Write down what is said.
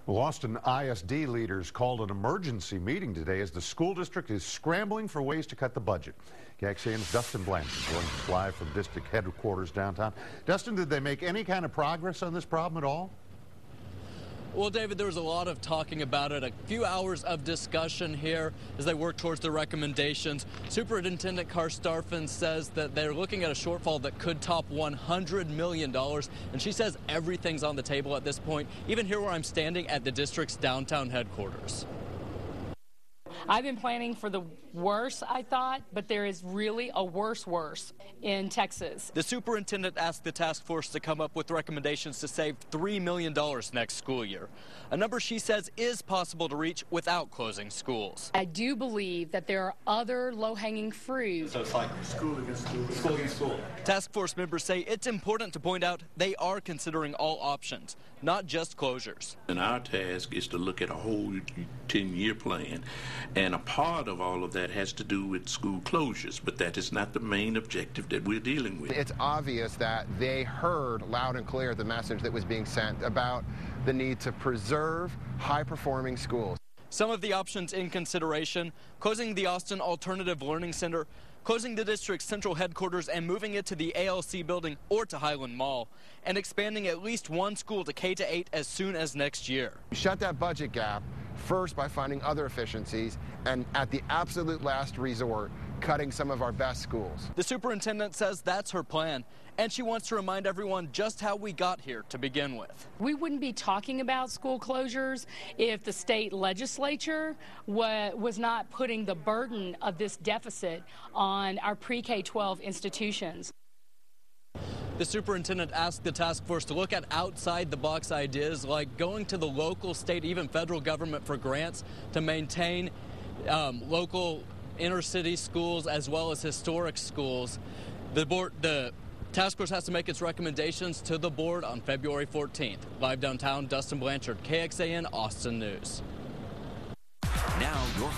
Well, Austin ISD leaders called an emergency meeting today as the school district is scrambling for ways to cut the budget. KXAN's Dustin Blanchard joins us live from district headquarters downtown. Dustin, did they make any kind of progress on this problem at all? Well, David, there was a lot of talking about it, a few hours of discussion here as they work towards the recommendations. Superintendent Carstarphen says that they're looking at a shortfall that could top $100 million, and she says everything's on the table at this point, even here where I'm standing at the district's downtown headquarters. I've been planning for the worst, I thought, but there is really a worse in Texas. The superintendent asked the task force to come up with recommendations to save $3 million next school year, a number she says is possible to reach without closing schools. I do believe that there are other low-hanging fruit. So it's like school against school. School against school. Task force members say it's important to point out they are considering all options, not just closures. And our task is to look at a whole 10-year plan. And a part of all of that has to do with school closures, but that is not the main objective that we're dealing with. It's obvious that they heard loud and clear the message that was being sent about the need to preserve high-performing schools. Some of the options in consideration: closing the Austin Alternative Learning Center, closing the district's central headquarters and moving it to the ALC building or to Highland Mall, and expanding at least one school to K-8 as soon as next year. Shut that budget gap first by finding other efficiencies, and at the absolute last resort, cutting some of our best schools. The superintendent says that's her plan, and she wants to remind everyone just how we got here to begin with. We wouldn't be talking about school closures if the state legislature was not putting the burden of this deficit on our pre-K-12 institutions. The superintendent asked the task force to look at outside-the-box ideas like going to the local, state, even federal government for grants to maintain local inner-city schools as well as historic schools. The task force has to make its recommendations to the board on February 14th. Live downtown, Dustin Blanchard, KXAN Austin News. Now your